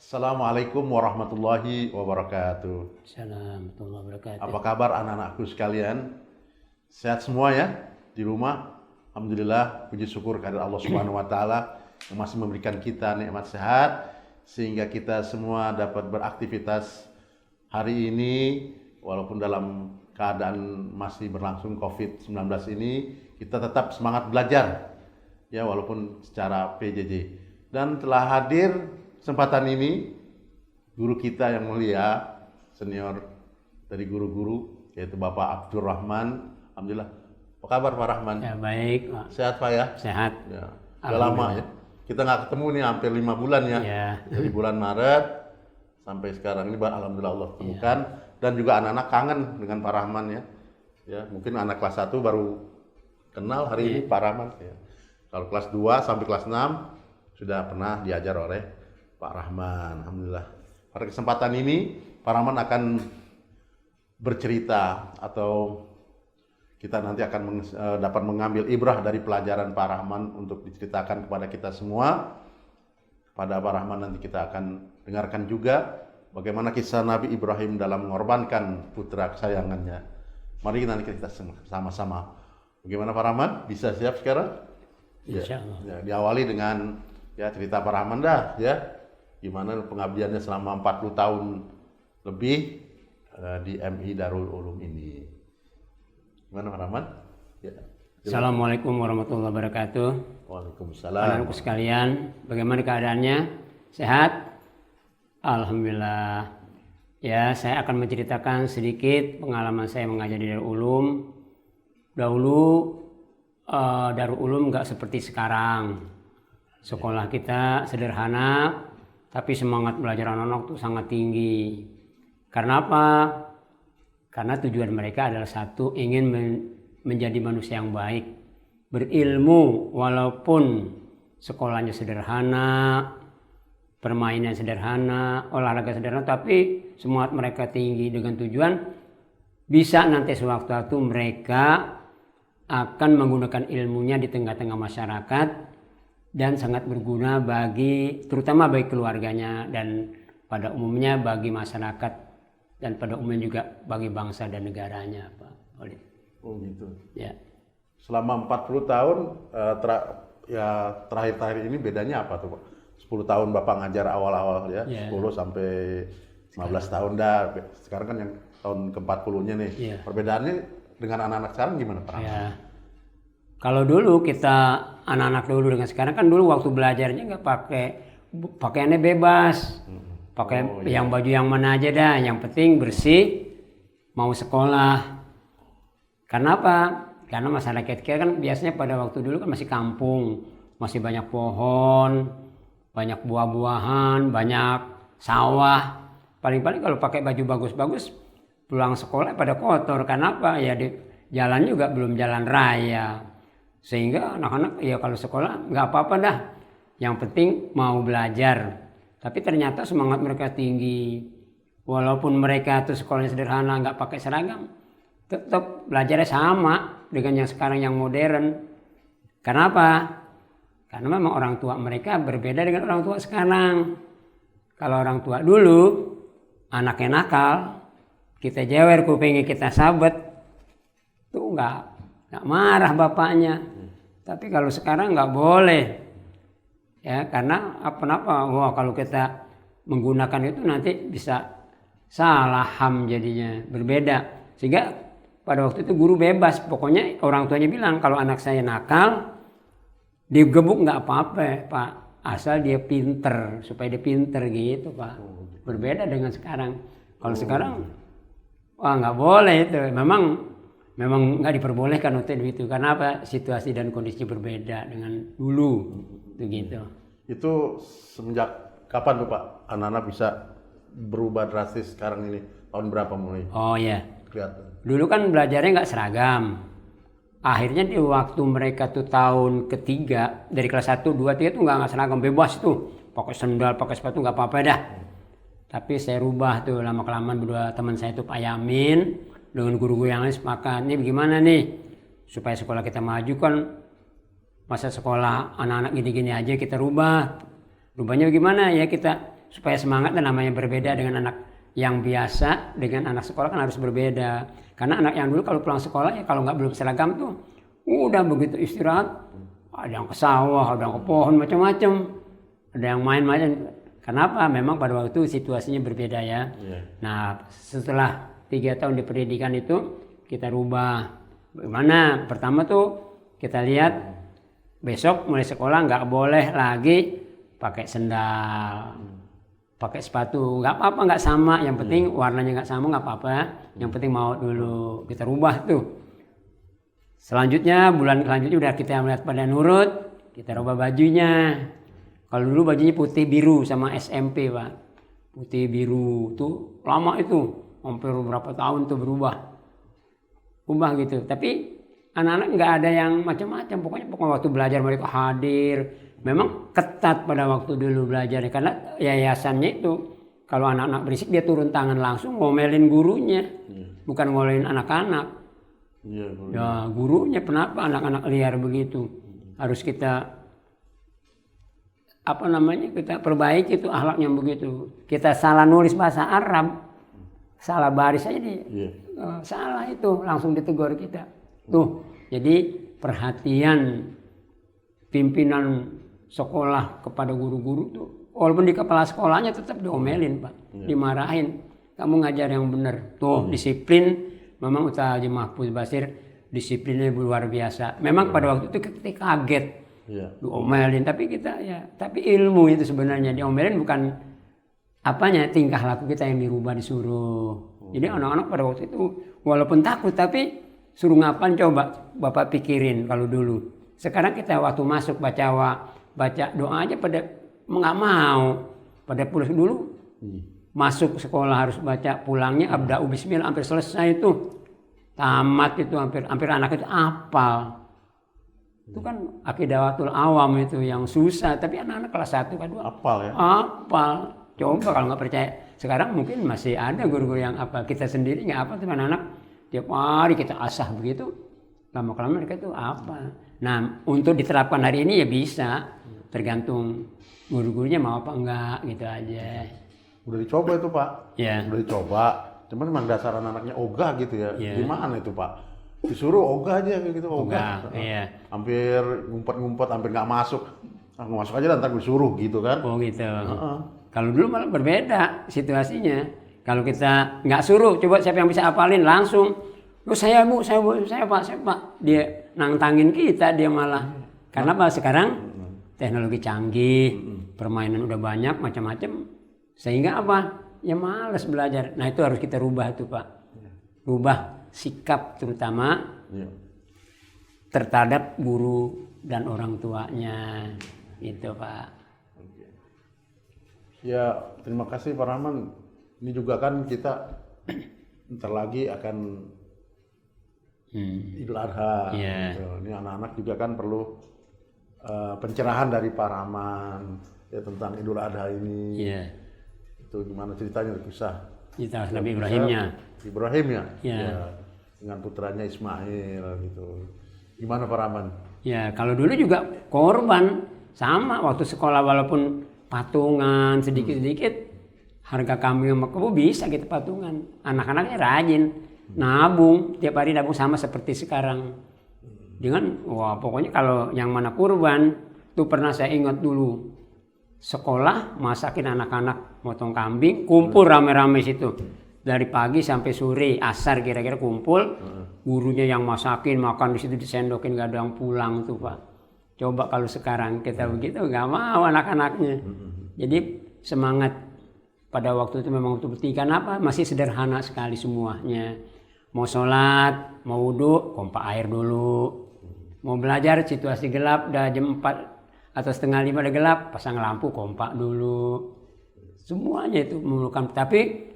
Assalamualaikum warahmatullahi wabarakatuh. Assalamualaikum warahmatullahi wabarakatuh. Apa kabar anak-anakku sekalian? Sehat semua ya di rumah? Alhamdulillah, puji syukur kepada Allah Subhanahu wa taala yang masih memberikan kita nikmat sehat sehingga kita semua dapat beraktivitas hari ini walaupun dalam keadaan masih berlangsung Covid-19 ini, kita tetap semangat belajar ya walaupun secara PJJ. Dan telah hadir kesempatan ini guru kita yang mulia, senior dari guru-guru, yaitu Bapak Abdurrahman. Alhamdulillah. Apa kabar Pak Rahman? Ya baik, Pak. Sehat Pak ya? Sehat. Ya. Udah lama ya. Kita nggak ketemu nih hampir 5 bulan ya. Ya. Dari bulan Maret sampai sekarang ini alhamdulillah Allah temukan. Dan juga anak-anak kangen dengan Pak Rahman ya. Ya, mungkin anak kelas 1 baru kenal hari ini Pak Rahman ya. Kalau kelas 2 sampai kelas 6 sudah pernah diajar oleh Pak Rahman. Alhamdulillah. Pada kesempatan ini Pak Rahman akan bercerita atau kita nanti akan dapat mengambil ibrah dari pelajaran Pak Rahman untuk diceritakan kepada kita semua. Pada Pak Rahman nanti kita akan dengarkan juga bagaimana kisah Nabi Ibrahim dalam mengorbankan putra kesayangannya. Mari nanti kita sama-sama. Bagaimana Pak Rahman? Bisa siap sekarang? Insya Allah. Ya, diawali dengan ya cerita Pak Rahman dah ya. Gimana pengabdiannya selama 40 tahun lebih di MI Darul Ulum ini. Gimana Pak Rahman? Ya. Assalamualaikum warahmatullahi wabarakatuh. Waalaikumsalam. Anak-anakku sekalian, bagaimana keadaannya? Sehat? Alhamdulillah. Ya, saya akan menceritakan sedikit pengalaman saya mengajar di Darul Ulum. Dahulu Darul Ulum nggak seperti sekarang. Sekolah kita sederhana, tapi semangat belajar anak-anak itu sangat tinggi. Karena apa? Karena tujuan mereka adalah satu, ingin menjadi manusia yang baik. Berilmu walaupun sekolahnya sederhana, permainan sederhana, olahraga sederhana, tapi semangat mereka tinggi dengan tujuan bisa nanti sewaktu-waktu mereka akan menggunakan ilmunya di tengah-tengah masyarakat dan sangat berguna bagi, terutama bagi keluarganya dan pada umumnya bagi masyarakat dan pada umumnya juga bagi bangsa dan negaranya, Pak Oleh. Oh gitu. Ya. Selama 40 tahun terakhir-terakhir ini bedanya apa tuh Pak? 10 tahun Bapak ngajar awal-awal ya, 10 sampai 15 tahun dah. Sekarang kan yang tahun ke-40-nya nih. Perbedaannya dengan anak-anak sekarang gimana Pak? Ya. Kalau dulu kita anak-anak dulu dengan sekarang kan dulu waktu belajarnya nggak pakaiannya bebas, pakai yang baju yang mana aja dah, yang penting bersih, mau sekolah. Karena apa? Karena masyarakat kita kan biasanya pada waktu dulu kan masih kampung, masih banyak pohon, banyak buah-buahan, banyak sawah. Paling-paling kalau pakai baju bagus-bagus pulang sekolah pada kotor. Karena apa? Ya di jalan juga belum jalan raya. Sehingga anak-anak ya kalau sekolah nggak apa-apa dah, yang penting mau belajar. Tapi ternyata semangat mereka tinggi, walaupun mereka tuh sekolahnya sederhana nggak pakai seragam, tetap belajarnya sama dengan yang sekarang yang modern. Karena apa? Karena memang orang tua mereka berbeda dengan orang tua sekarang. Kalau orang tua dulu anaknya nakal, kita jewer kupingnya kita sabet, tuh nggak marah bapaknya. Tapi kalau sekarang nggak boleh, ya karena apa-apa. Wah kalau kita menggunakan itu nanti bisa salah ham jadinya berbeda. Sehingga pada waktu itu guru bebas. Pokoknya orang tuanya bilang kalau anak saya nakal, digebuk nggak apa-apa Pak. Asal dia pinter, supaya dia pinter gitu Pak. Berbeda dengan sekarang. Kalau sekarang, wah nggak boleh itu. Memang nggak diperbolehkan untuk itu. Karena apa? Situasi dan kondisi berbeda dengan dulu. Gitu. Itu semenjak kapan tuh Pak anak-anak bisa berubah drastis sekarang ini? Tahun berapa mulai? Oh ya. Kelihatan. Dulu kan belajarnya nggak seragam. Akhirnya di waktu mereka tuh tahun ketiga dari kelas 1, 2, 3 tuh nggak seragam, bebas tuh. Pakai sendal, pakai sepatu nggak apa-apa dah. Tapi saya rubah tuh lama-kelamaan berdua teman saya tuh Pak Yamin dengan guru-guru yang lain sepakat. Ini bagaimana nih supaya sekolah kita maju kan, masa sekolah anak-anak gini-gini aja kita rubah. Rubahnya bagaimana ya, kita supaya semangat dan namanya berbeda dengan anak yang biasa dengan anak sekolah kan harus berbeda. Karena anak yang dulu kalau pulang sekolah ya kalau nggak belum seragam tuh udah begitu istirahat ada yang ke sawah, ada yang ke pohon macam-macam, ada yang main-main. Kenapa? Memang pada waktu itu situasinya berbeda ya. Nah setelah 3 tahun di pendidikan itu kita rubah. Bagaimana? Pertama tuh kita lihat besok mulai sekolah nggak boleh lagi pakai sendal, pakai sepatu, nggak apa-apa, nggak sama, yang penting warnanya nggak sama nggak apa-apa, yang penting mau dulu. Kita rubah tuh. Selanjutnya bulan selanjutnya udah kita melihat pada nurut, kita rubah bajunya. Kalau dulu bajunya putih biru sama SMP Pak, putih biru tuh lama itu, hampir berapa tahun tuh berubah gitu. Tapi anak-anak nggak ada yang macam-macam, pokoknya waktu belajar mereka hadir. Memang ketat pada waktu dulu belajar karena yayasannya itu kalau anak-anak berisik dia turun tangan langsung ngomelin gurunya, bukan ngomelin anak-anak. Ya gurunya kenapa anak-anak liar begitu, harus kita kita perbaiki itu akhlaknya begitu. Kita salah nulis bahasa Arab, salah baris aja salah itu langsung ditegur kita. Tuh, jadi perhatian pimpinan sekolah kepada guru-guru tuh, walaupun di kepala sekolahnya tetap diomelin Pak, dimarahin. Kamu ngajar yang benar. Tuh, disiplin. Memang Ustaz Haji Mahfuz Basir disiplinnya luar biasa. Memang pada waktu itu kita kaget, diomelin. Tapi ilmu itu sebenarnya diomelin bukan tingkah laku kita yang dirubah disuruh. Jadi anak-anak pada waktu itu walaupun takut tapi suruh ngapain coba Bapak pikirin kalau dulu. Sekarang kita waktu masuk baca doa aja pada nggak mau, pada pulang dulu. Masuk sekolah harus baca, pulangnya abda'u bismillah hampir selesai itu. Tamat itu hampir anak itu hafal. Itu kan akidatul awam itu yang susah, tapi anak-anak kelas 1 kan hafal ya. Hafal. Coba kalau nggak percaya. Sekarang mungkin masih ada guru-guru yang apa, kita sendiri nggak apa tuh anak-anak. Tiap hari kita asah begitu, lama-lama mereka itu apa. Nah, untuk diterapkan hari ini ya bisa, tergantung guru-gurunya mau apa enggak gitu aja. Udah dicoba itu Pak, udah dicoba, cuman memang dasar anak-anaknya ogah gitu ya. Gimana itu Pak? Disuruh ogah aja gitu, ogah. Hampir ngumpet-ngumpet, hampir nggak masuk. Nggak masuk aja ntar disuruh gitu kan. Oh gitu. Kalau dulu malah berbeda situasinya. Kalau kita nggak suruh, coba siapa yang bisa apalin langsung. Oh saya Pak. Dia nantangin kita, dia malah. Karena Pak sekarang teknologi canggih, permainan udah banyak macam-macam. Sehingga apa? Ya malas belajar. Nah itu harus kita rubah tuh Pak. Rubah sikap terutama terhadap guru dan orang tuanya. Gitu Pak. Ya terima kasih Pak Rahman. Ini juga kan kita ntar lagi akan Idul Adha. Gitu. Ini anak-anak juga kan perlu pencerahan dari Pak Rahman ya tentang Idul Adha ini. Itu gimana ceritanya kisah Nabi Ibrahimnya. Ibrahim ya, dengan putranya Ismail gitu. Gimana Pak Rahman? Ya kalau dulu juga korban sama waktu sekolah walaupun patungan sedikit-sedikit harga kambing sama kebo bisa kita patungan. Anak-anaknya rajin nabung, tiap hari nabung sama seperti sekarang. Dengan pokoknya kalau yang mana kurban tuh pernah saya ingat dulu. Sekolah masakin anak-anak motong kambing, kumpul rame-rame situ. Dari pagi sampai sore, asar kira-kira kumpul. Gurunya yang masakin, makan di situ disendokin, gak ada yang pulang tuh Pak. Coba kalau sekarang kita begitu, gak mau anak-anaknya. Jadi semangat pada waktu itu memang betul-betul apa? Masih sederhana sekali semuanya. Mau sholat, mau wudhu, pompa air dulu. Mau belajar situasi gelap, udah jam 4 atau setengah 5 udah gelap, pasang lampu, kompak dulu. Semuanya itu memerlukan. Tapi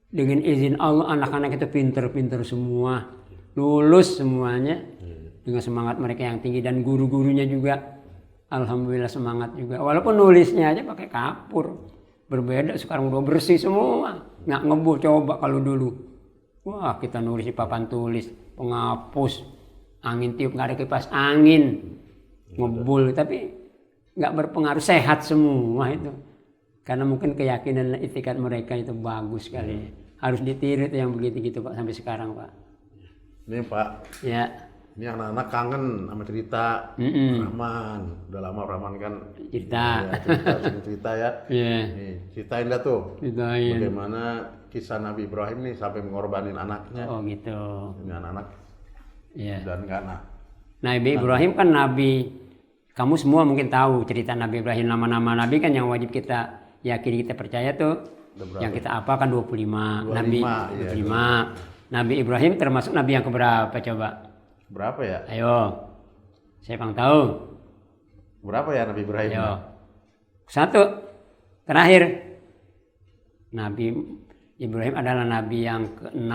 dengan izin Allah anak-anak itu pinter-pinter semua. Lulus semuanya. Dengan semangat mereka yang tinggi dan guru-gurunya juga. Alhamdulillah semangat juga. Walaupun nulisnya aja pakai kapur. Berbeda sekarang udah bersih semua. Nggak ngebul coba kalau dulu. Wah kita nulis di papan tulis. Penghapus. Angin tiup nggak ada kipas angin. Ngebul tapi nggak berpengaruh, sehat semua itu. Karena mungkin keyakinan dan itikat mereka itu bagus sekali. Harus ditiru itu yang begitu gitu Pak sampai sekarang Pak. Ini Pak, Ya. ini anak-anak kangen sama cerita Rahman. Udah lama Rahman kan Cerita. ya, cerita, sering cerita ya. Iya. Nih, ceritain dah tuh. Ceritain. Bagaimana kisah Nabi Ibrahim nih sampai mengorbanin anaknya. Oh gitu. Ini anak-anak Iya. dan anak. Nabi Ibrahim kan nabi. Kamu semua mungkin tahu cerita Nabi Ibrahim, nama-nama nabi kan yang wajib kita yakini, kita percaya tuh. Yang kita apa kan 25. Nabi 25. Nabi Ibrahim termasuk nabi yang keberapa coba? Berapa ya? Ayo. Siapa yang tahu? Berapa ya Nabi Ibrahim? Ayo. 1. Terakhir. Nabi Ibrahim adalah nabi yang ke-6.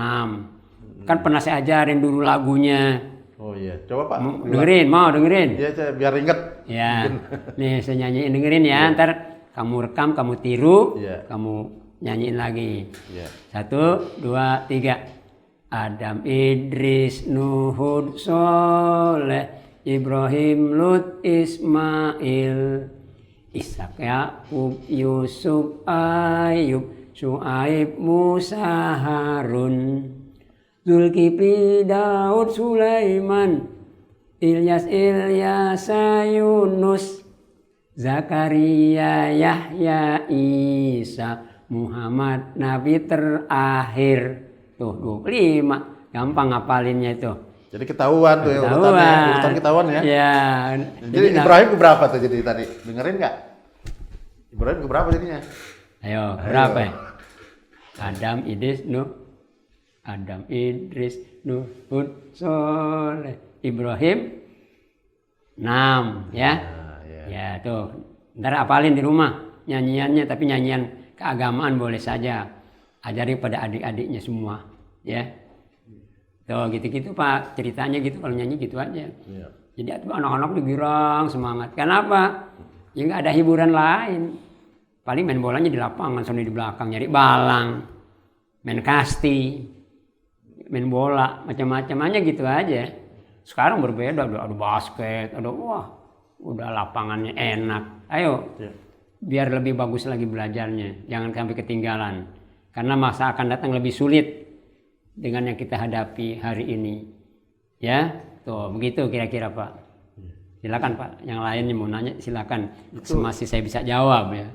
Kan pernah saya ajarin dulu lagunya. Oh iya, coba Pak. Dengerin, mau dengerin? Iya, biar inget. Ya, nih saya nyanyiin, dengerin ya. Ntar kamu rekam, kamu tiru, kamu nyanyiin lagi. 1, 2, 3. Adam, Idris, Nuh, Hud, Soleh, Ibrahim, Lut, Ismail, Ishak, Yakub, Yusuf, Ayub, Syuaib, Musa, Harun, Zulkifli, Daud, Sulaiman, Ilyas, Yunus, Zakaria, Yahya, Isa, Muhammad, Nabi terakhir. Tuh 25, gampang ngapalinnya itu. Jadi ketahuan tuh ya urutannya, urutan ketahuan ya. Iya. Jadi Ibrahim keberapa tuh jadi tadi? Dengerin nggak? Ibrahim keberapa jadinya? Ayo, berapa ya? Adam, Idris, Nuh. Adam, Idris, Nuh, Hud, Soleh, Ibrahim 6 ya. Ya tuh. Ntar apalin di rumah nyanyiannya, tapi nyanyian keagamaan boleh saja. Ajari pada adik-adiknya semua, ya. Tuh gitu-gitu Pak, ceritanya gitu, kalau nyanyi gitu aja. Iya. Jadi anak-anak digirang semangat. Kenapa? Ya nggak ada hiburan lain. Paling main bolanya di lapangan, sana di belakang nyari balang, main kasti, main bola, macam-macam aja gitu aja. Sekarang berbeda, ada basket, udah lapangannya enak. Ayo, biar lebih bagus lagi belajarnya, jangan sampai ketinggalan. Karena masa akan datang lebih sulit dengan yang kita hadapi hari ini. Ya, tuh begitu kira-kira Pak. Silakan Pak, yang lainnya mau nanya silakan. Masih saya bisa jawab ya.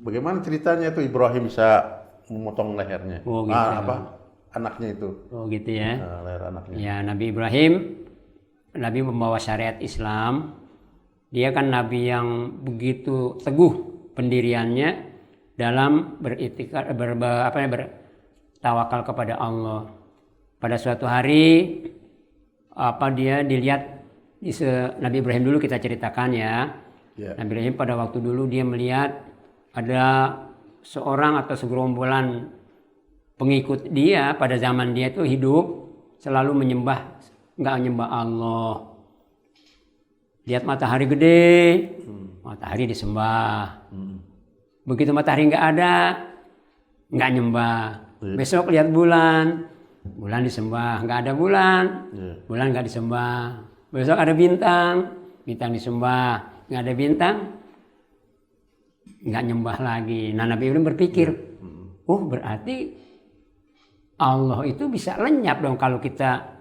Bagaimana ceritanya itu Ibrahim bisa memotong lehernya? Oh gitu. Anaknya itu. Oh gitu ya. Leher anaknya. Ya, Nabi Ibrahim, Nabi membawa syariat Islam. Dia kan Nabi yang begitu teguh pendiriannya dalam bertawakal kepada Allah. Pada suatu hari dia dilihat Nabi Ibrahim dulu kita ceritakan ya. Nabi Ibrahim pada waktu dulu dia melihat ada seorang atau segerombolan pengikut dia pada zaman dia itu hidup selalu nggak menyembah Allah. Lihat matahari gede, matahari disembah. Begitu matahari nggak ada, nggak nyembah. Besok lihat bulan disembah. Nggak ada bulan nggak disembah. Besok ada bintang disembah. Nggak ada bintang, nggak nyembah lagi. Nah Nabi Ibrahim berpikir, berarti Allah itu bisa lenyap dong kalau kita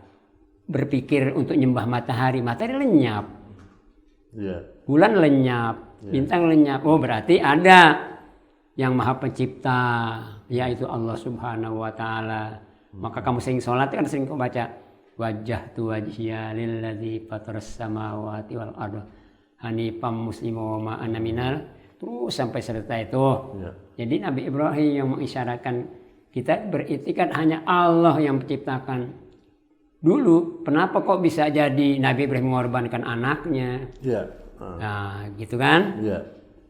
berpikir untuk nyembah matahari lenyap. Bulan lenyap, bintang lenyap. Berarti ada yang maha pencipta, yaitu Allah Subhanahu wa Ta'ala. Maka kamu sering sholat kan sering kau baca wajjahtu wajhiya lilladzi fataras samawati wal arda hanifam muslima wa ma ana minal, terus sampai selesai itu. Jadi Nabi Ibrahim yang mengisyaratkan kita beriktikad hanya Allah yang menciptakan. Dulu kenapa kok bisa jadi Nabi Ibrahim mengorbankan anaknya? Nah gitu kan?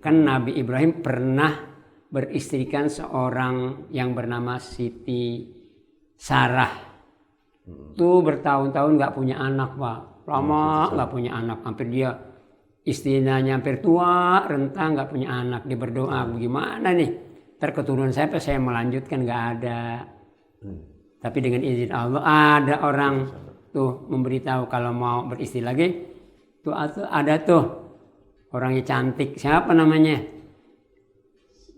Kan Nabi Ibrahim pernah beristrikan seorang yang bernama Siti Sarah. Tuh bertahun-tahun nggak punya anak Pak, lama nggak punya anak, hampir dia istrinya hampir tua, renta nggak punya anak. Dia berdoa, bagaimana nih terketurunan saya melanjutkan, nggak ada. Tapi dengan izin Allah ada orang tuh memberitahu kalau mau beristri lagi. Tuh ada tuh orangnya cantik, siapa namanya?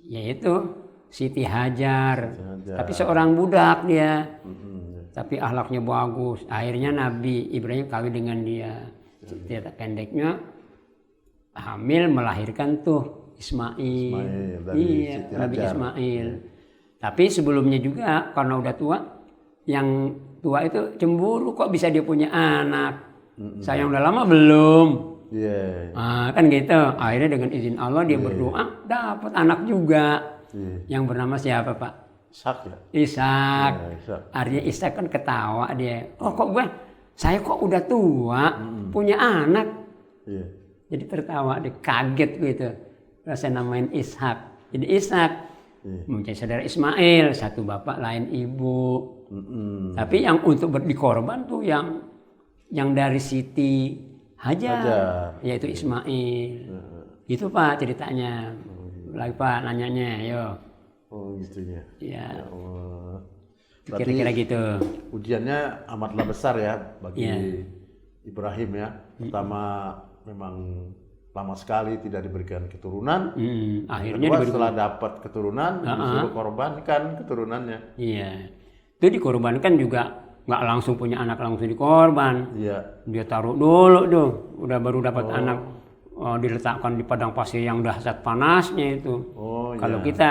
yaitu Siti Hajar. Hajar. Tapi seorang budak dia. Mm-mm. Tapi akhlaknya bagus. Akhirnya Nabi Ibrahim kawin dengan dia. Cerita pendeknya hamil melahirkan tuh Ismail. Dari Iya, Siti Nabi Hajar. Ismail. Tapi sebelumnya juga karena udah tua, yang tua itu cemburu kok bisa dia punya anak. Saya udah lama belum. Iya. Kan gitu. Akhirnya dengan izin Allah dia berdoa dapat anak juga. Iya. Yang bernama siapa, Pak? Ishak ya. Ishak. Iya, Ishak. Artinya Ishak kan ketawa dia. Oh kok saya kok udah tua punya anak. Iya. Jadi tertawa dia kaget gitu. Terus saya namain Ishak. Jadi Ishak mempunyai saudara Ismail, satu bapak lain ibu. Tapi yang untuk dikorban tuh yang dari Siti Hajar. Yaitu Ismail. Itu Pak ceritanya. Lagi Pak nanyanya, yo. Oh gitu ya. Ya. Ya Allah. Kira-kira gitu. Ujiannya amatlah besar ya bagi Iya. Ibrahim ya. Pertama memang lama sekali tidak diberikan keturunan. Akhirnya Kedua, setelah dapat keturunan disuruh korbankan keturunannya. Iya. Itu dikorbankan juga nggak langsung punya anak langsung dikorban. Iya. Dia taruh dulu tuh. Udah baru dapat anak. Diletakkan di padang pasir yang dahsyat panasnya itu. Oh, Kalau iya. kita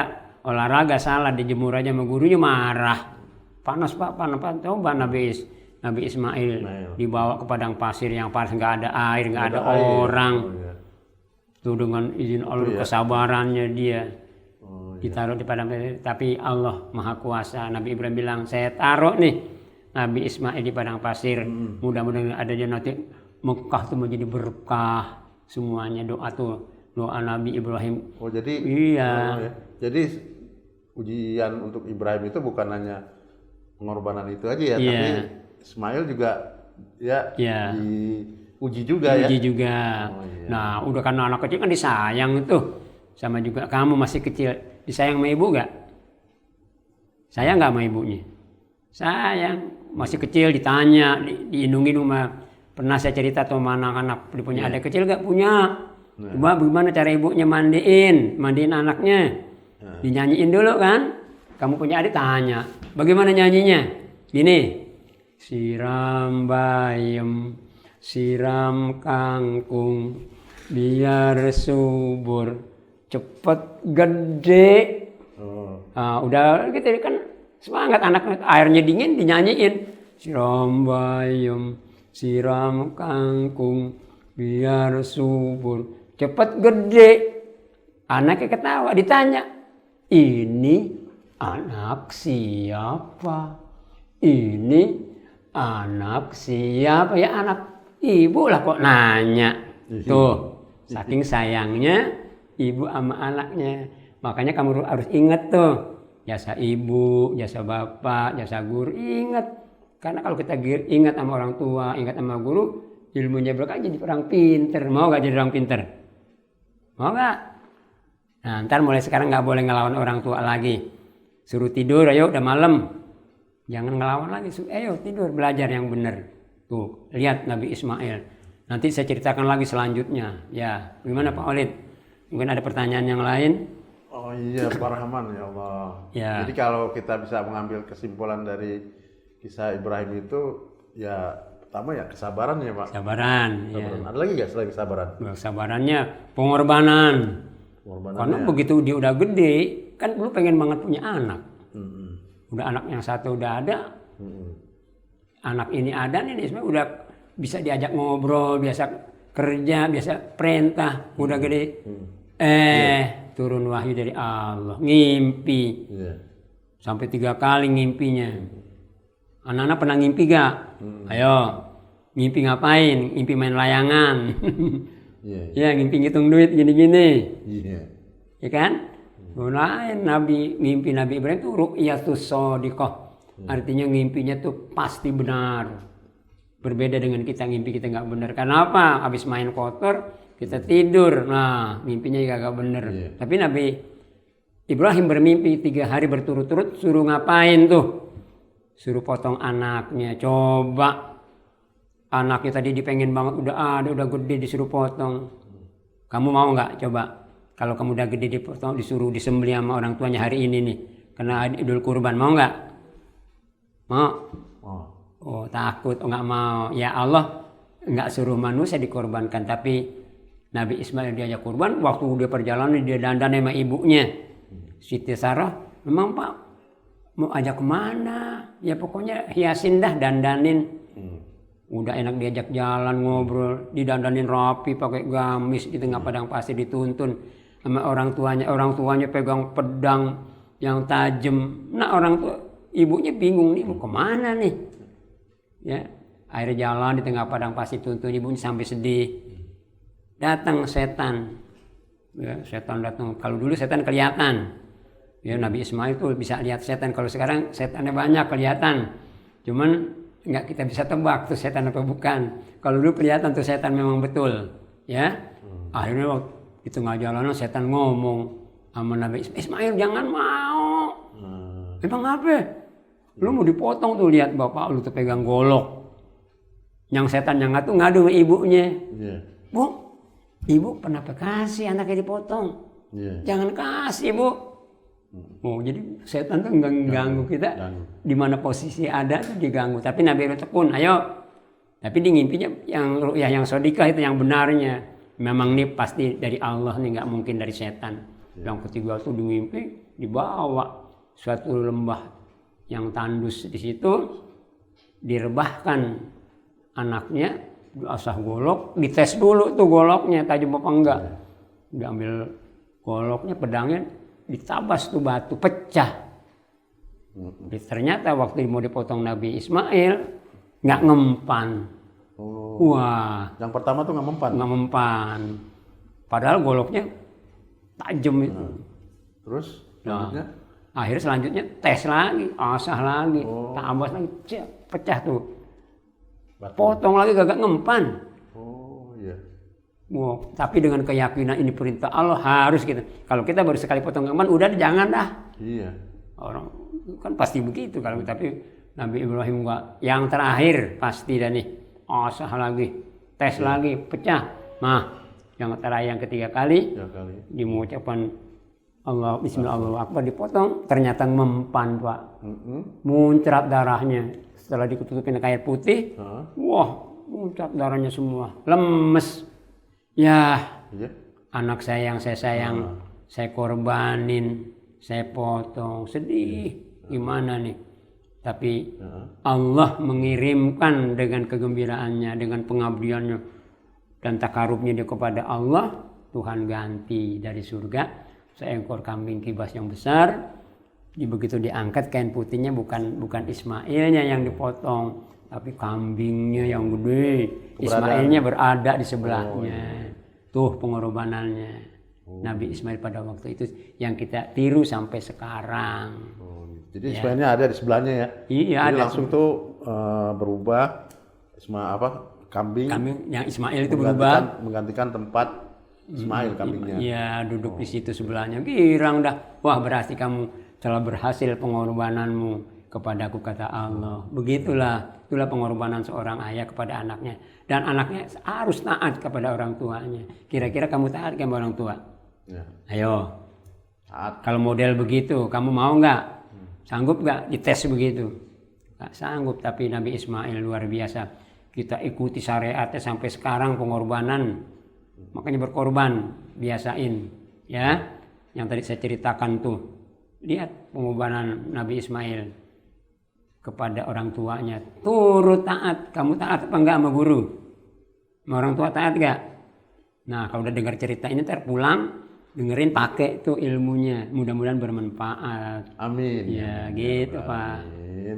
olahraga salah dijemur aja sama gurunya marah. Panas Pak, panas Pak. Coba Nabi Ismail dibawa ke padang pasir yang panas, nggak ada air, nggak ada orang. Oh, iya. Tuh dengan izin Allah kesabarannya dia Oh, iya. ditaruh di padang pasir. Tapi Allah Maha Kuasa. Nabi Ibrahim bilang, saya taruh nih Nabi Ismail di padang pasir. Mudah-mudahan ada dia nanti Mekah tuh menjadi berkah. Semuanya doa Nabi Ibrahim. Oh jadi Iya. ya. Jadi ujian untuk Ibrahim itu bukan hanya pengorbanan itu aja ya, Iya. tapi Ismail juga ya Iya. diuji juga ya. Uji juga. Oh, iya. Nah, udah karena anak kecil kan disayang itu. Sama juga kamu masih kecil, disayang sama ibu gak? Sayang gak sama ibunya? Sayang. Masih kecil ditanya, diindungi rumah. Pernah saya cerita tuh sama anak-anak, dia punya adik kecil gak punya. Coba bagaimana cara ibunya mandiin anaknya. Dinyanyiin dulu kan. Kamu punya adik tanya, bagaimana nyanyinya? Gini. Siram bayam, siram kangkung, biar subur, cepet gede. Udah gitu kan semangat anak airnya dingin dinyanyiin. Siram bayam, siram kangkung biar subur cepet gede. Anaknya ketawa ditanya, ini anak siapa? Ini anak siapa? Ya anak ibu lah kok nanya. Tuh saking sayangnya ibu sama anaknya. Makanya kamu harus ingat tuh jasa ibu, jasa bapak, jasa guru, ingat. Karena kalau kita ingat sama orang tua, ingat sama guru, ilmunya berkah jadi orang pinter. Mau gak jadi orang pinter? Mau gak? Nah ntar mulai sekarang gak boleh ngelawan orang tua lagi. Suruh tidur, ayo udah malam. Jangan ngelawan lagi, ayo tidur, belajar yang benar. Tuh, lihat Nabi Ismail. Nanti saya ceritakan lagi selanjutnya. Ya, gimana Pak Olid? Mungkin ada pertanyaan yang lain? Oh iya, Pak Rahman ya Allah. Ya. Jadi kalau kita bisa mengambil kesimpulan dari kisah Ibrahim itu, ya pertama ya kesabaran ya Pak. Sabaran. Kesabaran. Ya. Ada lagi nggak selain kesabaran? Kesabarannya, pengorbanan. Karena ya. begitu dia udah gede, kan dulu pengen banget punya anak. Udah anak yang satu udah ada, anak ini ada nih Ismail udah bisa diajak ngobrol, biasa kerja, biasa perintah, udah gede. Turun wahyu dari Allah, ngimpi. Sampai 3 kali ngimpinya. Anak-anak pernah ngimpi gak? Ayo, ngimpi ngapain? Ngimpi main layangan. Ya, ngimpi ngitung duit gini-gini. Ya kan? Lain ngimpi Nabi Ibrahim itu ru'yatus shodiqah. Artinya ngimpinya tuh pasti benar. Berbeda dengan kita ngimpi kita nggak benar. Kenapa? Habis main kotor kita tidur. Nah, mimpinya gak benar. Tapi Nabi Ibrahim bermimpi 3 hari berturut-turut suruh ngapain tuh? Suruh potong anaknya. Coba anaknya tadi dipengen banget udah ada udah gede disuruh potong. Kamu mau nggak? Coba kalau kamu udah gede dipotong, disuruh disembelih sama orang tuanya hari ini nih, kena Idul Kurban, mau nggak? Mau? Oh takut, nggak mau. Ya Allah nggak suruh manusia dikorbankan, tapi Nabi Ismail diajak kurban. Waktu dia perjalanan dia dandan sama ibunya Siti Sarah. Memang Pak mau ajak kemana? Ya pokoknya hiasin dah, dandanin. Udah enak diajak jalan ngobrol, didandanin rapi pakai gamis di tengah padang pasir, dituntun sama orang tuanya pegang pedang yang tajam. Nah orang tua ibunya bingung nih mau kemana nih? Ya akhirnya jalan di tengah padang pasir, tuntun ibunya sampai sedih. Datang setan, ya setan datang. Kalau dulu setan kelihatan, ya Nabi Ismail tuh bisa lihat setan. Kalau sekarang setannya banyak kelihatan, cuman nggak kita bisa tebak tuh setan apa bukan. Kalau dulu kelihatan tuh setan memang betul, ya. Akhirnya waktu di tengah jalanan setan ngomong sama Nabi Ismail, jangan mau. Emang apa? Lu mau dipotong tuh, lihat bapak lu tuh pegang golok. Yang setan yang ngadu sama ibunya. Bu, ibu kenapa kasih anaknya dipotong? Jangan kasih bu. Oh, jadi setan tuh nggak ganggu kita. Di mana posisi ada tuh diganggu. Tapi Nabi Ibrahim tekun, ayo. Tapi di ngimpinya yang sodikah itu yang benarnya. Memang nih pasti dari Allah nih, nggak mungkin dari setan. Yang ketiga tuh di mimpi dibawa suatu lembah yang tandus, di situ direbahkan anaknya, diasah golok, dites dulu tuh goloknya tajam apa enggak. Diambil goloknya, pedangnya, ditabas tuh batu, pecah. Ternyata waktu mau dipotong Nabi Ismail nggak ngempan. Wah, yang pertama tuh nggak mempan. Padahal goloknya tajam itu. Terus selanjutnya? Akhirnya selanjutnya tes lagi, asah lagi, tabas lagi, pecah tuh. Potong lagi gak ngempan. Wow, tapi dengan keyakinan ini perintah Allah, harus kita. Kalau kita baru sekali potong ngempan, udah jangan dah. Iya. Orang kan pasti begitu kalau, tapi Nabi Ibrahim enggak. Yang terakhir pasti dah nih, asah lagi, tes lagi, pecah. Nah, yang terakhir yang ketiga kali dimengucapkan Allah Bismillah Allahu Akbar, dipotong, ternyata mempan Pak. Muncrat darahnya. Setelah ditutupin air putih, wah muncrat darahnya semua, lemes. Ya, anak saya yang saya sayang, saya korbanin, saya potong, sedih. Gimana nih? Tapi Allah mengirimkan dengan kegembiraannya, dengan pengabdiannya dan takarubnya dia kepada Allah, Tuhan ganti dari surga seekor kambing kibas yang besar. Begitu diangkat kain putihnya, bukan Ismailnya yang dipotong, tapi kambingnya yang gede. Ismailnya berada di sebelahnya. Tuh pengorbanannya Nabi Ismail pada waktu itu yang kita tiru sampai sekarang. Jadi Ismailnya ada di sebelahnya ya? Iya, jadi ada. Langsung tuh berubah kambing yang Ismail itu berubah menggantikan tempat Ismail kambingnya. Iya, duduk di situ sebelahnya. Girang dah. Wah, berarti kamu telah berhasil pengorbananmu kepadaku, kata Allah. Begitulah, itulah pengorbanan seorang ayah kepada anaknya. Dan anaknya harus taat kepada orang tuanya. Kira-kira kamu taat kepada orang tua? Ya. Ayo. Taat. Kalau model begitu, kamu mau nggak? Sanggup nggak dites begitu? Nggak sanggup, tapi Nabi Ismail luar biasa. Kita ikuti syariatnya sampai sekarang, pengorbanan. Makanya berkorban, biasain. Ya, yang tadi saya ceritakan tuh. Lihat pengorbanan Nabi Ismail kepada orang tuanya. Turut taat. Kamu taat apa enggak sama guru? Sama orang tua taat enggak? Nah, kalau udah dengar cerita ini ntar pulang, dengerin, pakai tuh ilmunya. Mudah-mudahan bermanfaat. Amin. Ya, gitu Pak. Amin.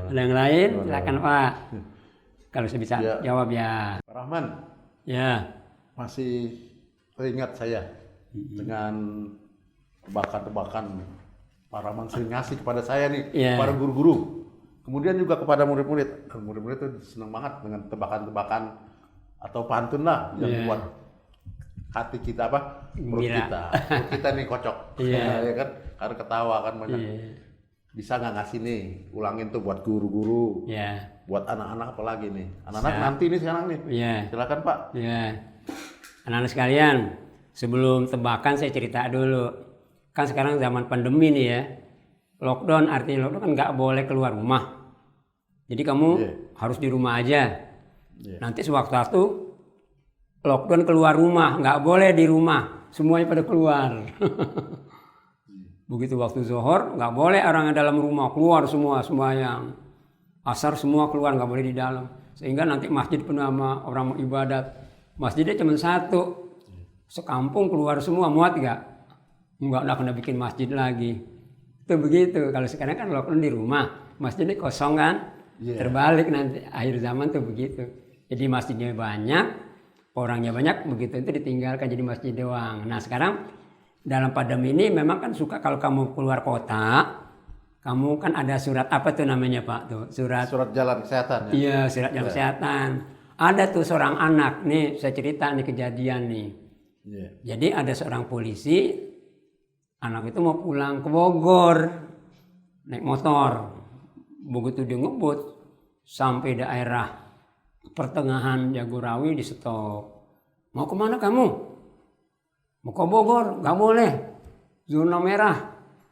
Ada yang lain? Silakan Pak. Kalau saya bisa jawab ya. Pak Rahman. Ya. Masih teringat saya dengan tebakan-tebakan Pak Rahman sering ngasih kepada saya nih, kepada guru-guru. Kemudian juga kepada murid-murid. Murid-murid itu senang banget dengan tebakan-tebakan atau pantun lah yang buat hati kita perut kita nih kocok. Ya kan? Karena ketawa kan banyak. Bisa nggak ngasih nih, ulangin tuh buat guru-guru. Buat anak-anak apalagi nih. Anak-anak nanti nih sekarang nih. Silakan Pak. Anak-anak sekalian, Sebelum tebakan saya cerita dulu. Kan sekarang zaman pandemi nih ya. Lockdown, artinya lockdown kan nggak boleh keluar rumah. Jadi kamu harus di rumah aja. Nanti sewaktu-waktu lockdown keluar rumah, nggak boleh di rumah. Semuanya pada keluar. Begitu waktu zuhur, nggak boleh orang yang dalam rumah, keluar semua yang asar semua keluar, nggak boleh di dalam. Sehingga nanti masjid penuh sama orang mau ibadat. Masjidnya cuma satu. Sekampung keluar semua, muat nggak? Nggak lah, kena bikin masjid lagi. Itu begitu. Kalau sekarang kan lockdown di rumah, masjidnya kosong kan? Terbalik nanti akhir zaman tuh begitu. Jadi masjidnya banyak, orangnya banyak, begitu itu ditinggalkan jadi masjid doang. Nah sekarang dalam pandemi ini memang kan suka kalau kamu keluar kota, kamu kan ada surat apa tuh namanya Pak tuh? Surat jalan kesehatan ya? Iya, surat jalan kesehatan. Ada tuh seorang anak nih, saya cerita nih kejadian nih. Jadi ada seorang polisi, anak itu mau pulang ke Bogor, naik motor. Begitu dia ngebut sampai daerah pertengahan Jagorawi di stop. Mau kemana kamu? Mau ke Bogor? Gak boleh. Zona merah.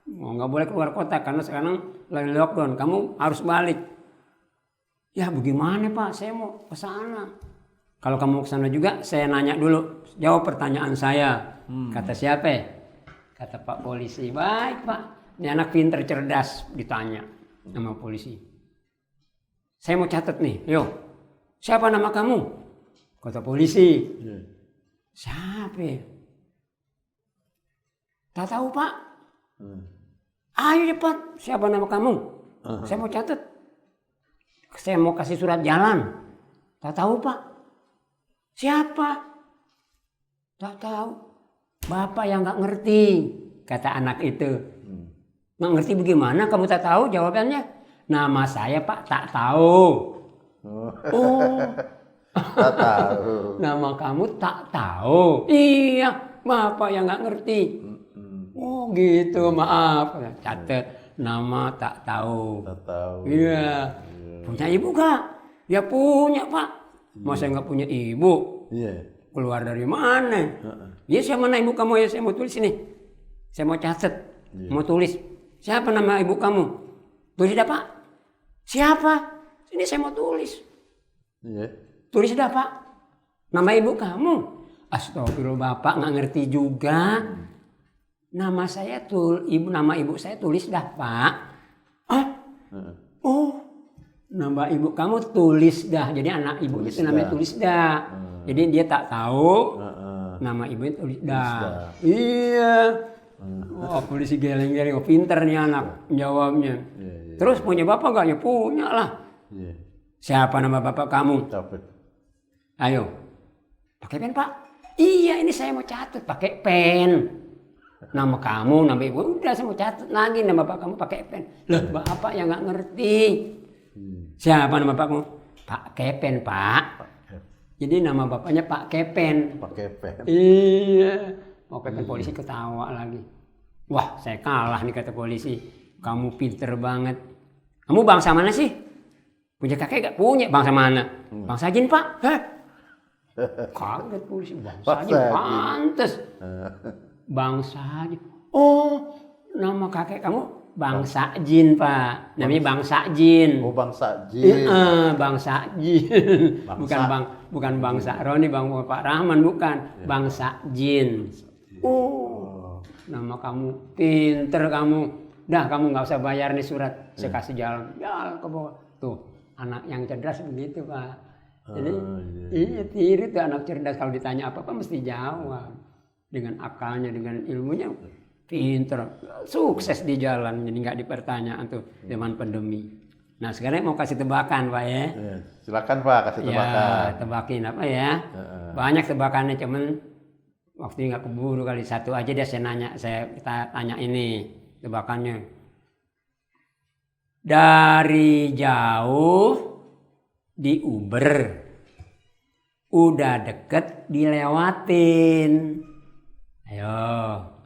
Gak boleh keluar kota karena sekarang lagi lockdown. Kamu harus balik. Ya bagaimana Pak? Saya mau ke sana. Kalau kamu ke sana juga, saya nanya dulu. Jawab pertanyaan saya. Kata siapa? Kata Pak polisi. Baik Pak. Ini anak pinter cerdas ditanya sama polisi. Saya mau catat nih. Yo. Siapa nama kamu? Kata polisi. Siapa? Tak tahu Pak. Ayo cepat. Siapa nama kamu? Saya mau catat. Saya mau kasih surat jalan. Tak tahu Pak. Siapa? Tak tahu. Bapak yang nggak ngerti. Kata anak itu. Nggak ngerti bagaimana? Kamu tak tahu jawabannya? Nama saya Pak tak tahu. Oh. Tak tahu. Nama kamu tak tahu. Iya, Bapak yang nggak ngerti. Oh gitu, maaf. Catat nama tak tahu. Tak tahu. Iya. Punya ibu gak? Ya punya Pak. Masa nggak punya ibu? Iya. Keluar dari mana? Ya siapa mana ibu kamu ya? Saya mau tulis ini. Saya mau catat. Mau tulis. Siapa nama ibu kamu? Tulis dah Pak. Siapa? Ini saya mau tulis. Iya. Tulis dah Pak. Nama ibu kamu. Astagfirullah Bapak nggak ngerti juga. Nama saya nama ibu saya tulis dah Pak. Oh. Nama ibu kamu tulis dah. Jadi anak ibu itu namanya tulis dah. Jadi dia tak tahu. Nama ibunya tulis dah. Iya. Wah, polisi geleng-geleng, pinter nih anak jawabnya. Terus punya bapak gak? Ya punya lah. Siapa nama bapak kamu? Ayo, pakai pen Pak. Iya, ini saya mau catat pakai pen. Nama kamu, nama ibu, udah saya mau catat lagi nama bapak kamu pakai pen. Loh, bapak yang nggak ngerti. Siapa nama bapakmu? Pak Kepen Pak. Jadi nama bapaknya Pak Kepen. Pak Kepen. Iya. Mau Kepen polisi ketawa lagi. Wah, saya kalah nih kata polisi. Kamu pinter banget. Kamu bangsa mana sih? Punya kakek gak? Punya. Bangsa mana? Bangsa jin Pak. Hah? Kaget polisi. Bangsa jin. Pantes. Bangsa jin. Oh, nama kakek kamu bangsa jin Pak. Namanya bangsa jin. Oh, bangsa jin. Bangsa jin. Bukan bangsa Roni, Bang Pak Rahman, bukan. Bangsa jin. Oh, nama kamu pinter kamu. Dah kamu nggak usah bayar nih surat. Saya kasih jalan ke bawah. Tuh anak yang cerdas begitu Pak. Jadi iya tiru tuh anak cerdas, kalau ditanya apa mesti jawab dengan akalnya, dengan ilmunya. Pinter, sukses di jalan, jadi nggak dipertanyaan tuh zaman pandemi. Nah sekarang mau kasih tebakan Pak ya. Silakan Pak, kasih tebakan. Ya, tebakin apa ya? Banyak tebakannya, cuman waktu nggak keburu kali, satu aja dia kita tanya ini tebakannya. Dari jauh di Uber, udah deket dilewatin. Ayo,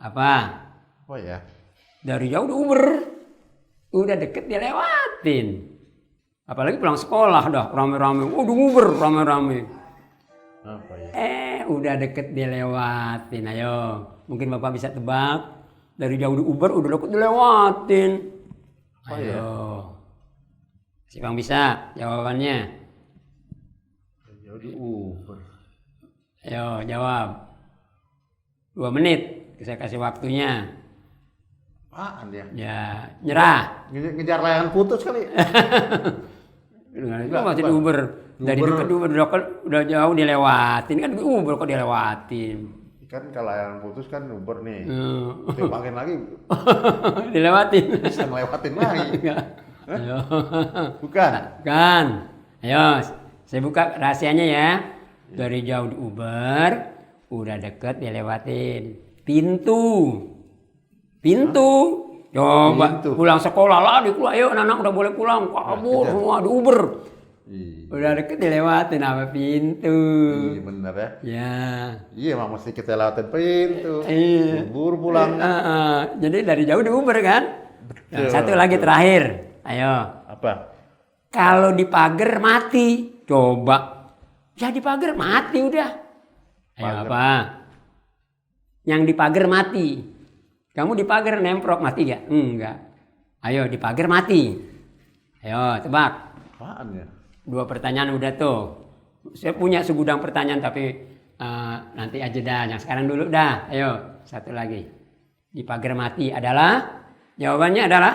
apa? Oh ya. Dari jauh di Uber, udah deket dilewatin. Apalagi pulang sekolah dah rame-rame. Udah Uber rame-rame. Apa ya? udah deket dilewatin. Ayo, mungkin Bapak bisa tebak. Dari jauh di Uber udah deket dilewatin. Oh, Ayo. iya. Si Bang bisa jawabannya. Jauh di Uber. Ayo jawab. 2 menit. Saya kasih waktunya. Apaan ya? Ya, nyerah. Ngejar layangan putus kali. Itu masih di Uber. Dari dekat di Uber udah jauh dilewatin. Kan di Uber kok dilewatin. Kan kalau layangan putus kan Uber nih. Hmm. Tembakin lagi Dilewatin. bisa ngelewatin lagi. Ayo. Bukan. Kan. Ayo, saya buka rahasianya ya. Dari jauh di Uber, udah deket dilewatin. Pintu. Coba Pintu. pulang sekolah lah, ayo anak-anak udah boleh pulang. Kabur semua di Uber. Iya. Udah deket dilewatin apa pintu. Iya bener ya. Ya. Iya emang mesti kita lewatin pintu. Iya. Buru pulang. Jadi dari jauh di Uber kan. Nah, satu lagi terakhir. Ayo. Apa? Kalau di pagar mati. Coba. Ya di pagar mati udah. Ayo Pagar. apa? Yang di pagar mati. Kamu di pagar nemprok mati gak? Enggak. Ayo di pagar mati. Ayo tebak. Apaan ya? 2 pertanyaan udah tuh. Saya punya segudang pertanyaan tapi nanti aja dah. Yang sekarang dulu dah. Ayo satu lagi. Di pagar mati adalah, jawabannya adalah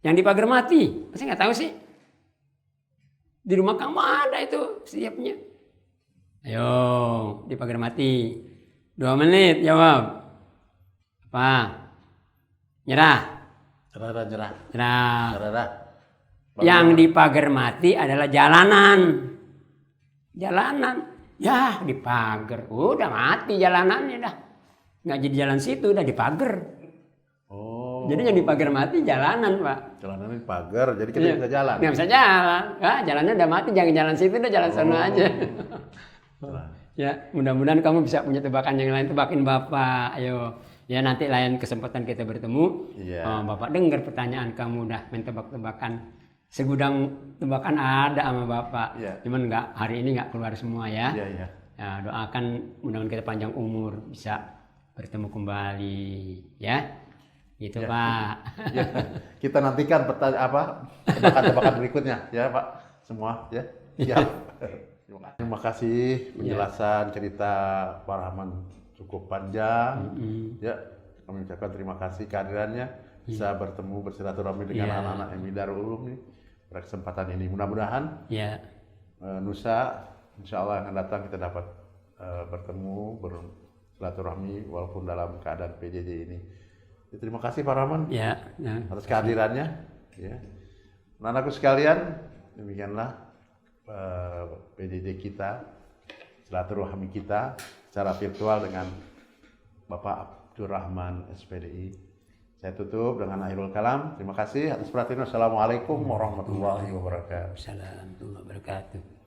yang di pagar mati. Saya nggak tahu sih. Di rumah kamu ada itu siapnya. Ayo di pagar mati. 2 menit jawab. Apa? Nyerah. Nyerah. Nyerah. Yang di pagar mati adalah jalanan. Ya di pagar. Udah mati jalanannya dah. Nggak jadi jalan situ, udah di pagar. Oh. Jadi yang di pagar mati jalanan, Pak. Jalanannya di pagar, jadi kita bisa jalan. Nggak bisa jalan. Jalannya udah mati, jangan jalan situ, udah jalan sana aja. Ya, mudah-mudahan kamu bisa punya tebakan yang lain. Tebakin Bapak. Ayo. Ya nanti lain kesempatan kita bertemu. Iya. Bapak dengar pertanyaan kamu udah main tebak-tebakan. Segudang tebakan ada sama Bapak. Iya. Cuman hari ini nggak keluar semua ya. Iya. Ya, doakan mudah-mudahan kita panjang umur, bisa bertemu kembali ya. Gitu, Ya. Pak. Ya, kita nantikan tebakan-tebakan berikutnya ya Pak semua ya. Siap. Terima kasih penjelasan cerita Pak Rahman cukup panjang. Ya, kami ucapkan terima kasih kehadirannya, bisa bertemu bersilaturahmi dengan anak-anak MI Darul Ulum nih pada kesempatan ini. Mudah-mudahan lusa insya Allah akan datang kita dapat bertemu bersilaturahmi walaupun dalam keadaan PJJ ini. Ya, terima kasih Pak Rahman atas kehadirannya. Ya. Anak-anakku sekalian, demikianlah PJJ kita, silaturahmi kita secara virtual dengan Bapak Abdurrahman SPDI. Saya tutup dengan akhirul kalam. Terima kasih atas perhatiannya. Assalamualaikum warahmatullahi wabarakatuh. Assalamualaikum warahmatullahi wabarakatuh.